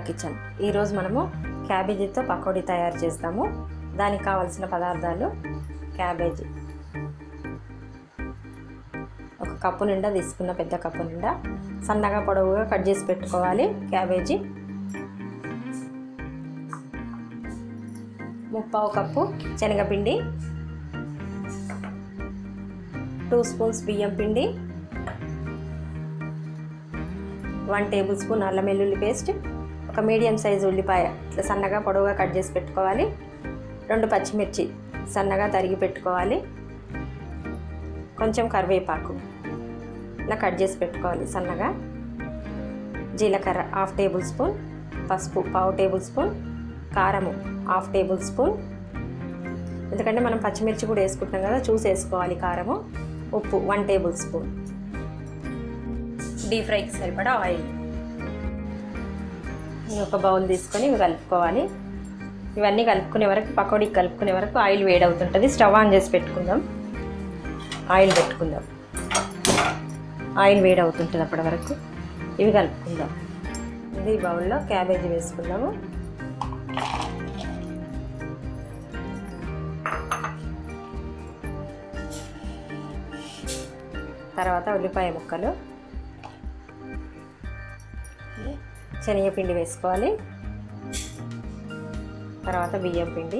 Kitchen. ఈరోజు మనము క్యాబేజీతో పకోడీ తయారు చేస్తాము. దానికి కావాల్సిన పదార్థాలు: క్యాబేజీ ఒక కప్పు నిండా తీసుకున్న, పెద్ద కప్పు నిండా సన్నగా పొడవుగా కట్ చేసి పెట్టుకోవాలి. క్యాబేజీ 3/4 కప్పు శనగపిండి, 2 స్పూన్స్ బియ్యం పిండి, 1 టేబుల్ స్పూన్ అల్లం వెల్లుల్లి పేస్ట్, ఒక మీడియం సైజు ఉల్లిపాయ ఇట్లా సన్నగా పొడవుగా కట్ చేసి పెట్టుకోవాలి. 2 పచ్చిమిర్చి సన్నగా తరిగి పెట్టుకోవాలి. కొంచెం కరివేపాకు ఇలా కట్ చేసి పెట్టుకోవాలి సన్నగా. జీలకర్ర 1/2 టేబుల్ స్పూన్, పసుపు 1/2 టేబుల్ స్పూన్, కారము 1/2 టేబుల్ స్పూన్, ఎందుకంటే మనం పచ్చిమిర్చి కూడా వేసుకుంటాం కదా, చూసి వేసుకోవాలి కారము. ఉప్పు 1 టేబుల్ స్పూన్, డీప్ ఫ్రైకి సరిపడా ఆయిల్. ఒక బౌల్ తీసుకొని ఇవి కలుపుకోవాలి. ఇవన్నీ కలుపుకునే వరకు, పకోడీకి కలుపుకునే వరకు ఆయిల్ వేడవుతుంటుంది. స్టవ్ ఆన్ చేసి పెట్టుకుందాం. ఆయిల్ పెట్టుకుందాం. ఆయిల్ వేడవుతుంటుంది. అప్పటి వరకు ఇవి కలుపుకుందాం. ఇది బౌల్లో క్యాబేజీ వేసుకుందాము. తర్వాత ఉల్లిపాయ ముక్కలు, శనగపిండి వేసుకోవాలి. తర్వాత బియ్యం పిండి,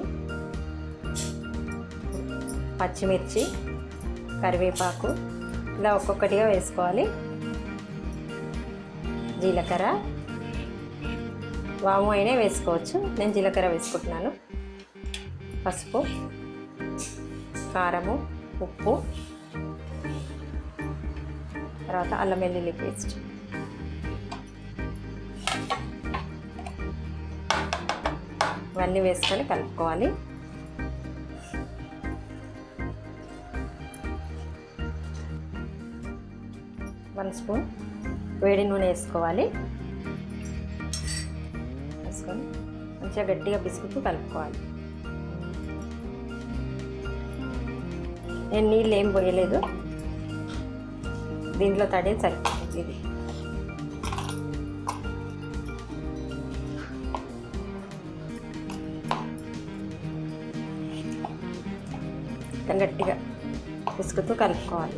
పచ్చిమిర్చి, కరివేపాకు ఇలా ఒక్కొక్కటిగా వేసుకోవాలి. జీలకర్ర, వాము అయినా వేసుకోవచ్చు, నేను జీలకర్ర వేసుకుంటున్నాను. పసుపు, కారము, ఉప్పు, తర్వాత అల్లం వెల్లుల్లి పేస్ట్. ఇవన్నీ వేసుకొని కలుపుకోవాలి. వన్ స్పూన్ వేడి నూనె వేసుకోవాలి. వేసుకొని మంచిగా గట్టిగా పిసుకుతూ కలుపుకోవాలి. నేను నీళ్ళు ఏం పోయలేదు, దీంట్లో తడే సరిపోతుంది. ఇది గట్టిగా పిసుకుతూ కలుపుకోవాలి.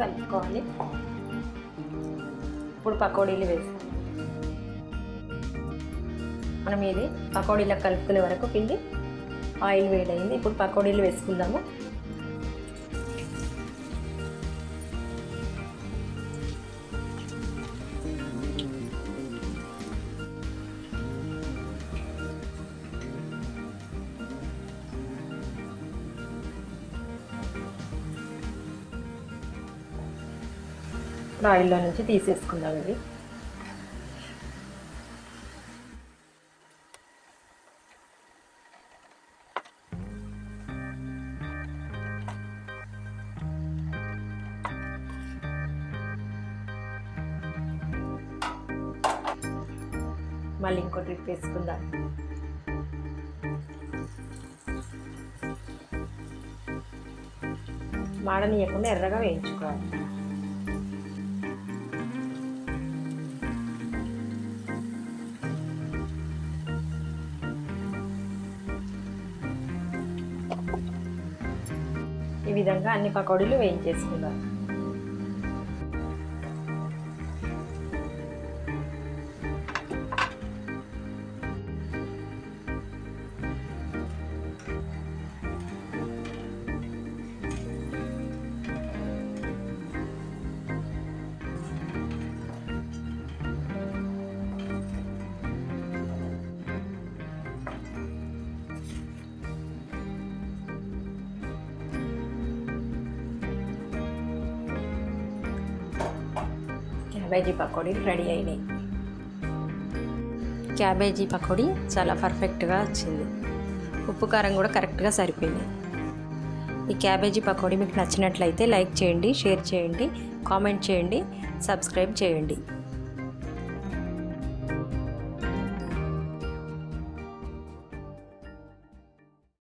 కలుపుకోవాలి. ఇప్పుడు పకోడీలు వేస్తాం. మనం ఇది పకోడీలకు కలుపుకునే వరకు పిండి ఆయిల్ వేడైంది. ఇప్పుడు పకోడీలు వేసుకుందాము. ఆయిల్లో నుంచి తీసేసుకుందాం. ఇది మళ్ళీ ఇంకో ట్రిప్ వేసుకుందాం. మాడనీయకుండా ఎర్రగా వేయించుకోవాలి. ఈ విధంగా అన్ని పకోడీలు వేయించేసుకుందాం. క్యాబేజీ పకోడీ రెడీ అయినాయి. క్యాబేజీ పకోడీ చాలా పర్ఫెక్ట్గా వచ్చింది. ఉప్పు కారం కూడా కరెక్ట్గా సరిపోయింది. ఈ క్యాబేజీ పకోడీ మీకు నచ్చినట్లయితే లైక్ చేయండి, షేర్ చేయండి, కామెంట్ చేయండి, సబ్స్క్రైబ్ చేయండి.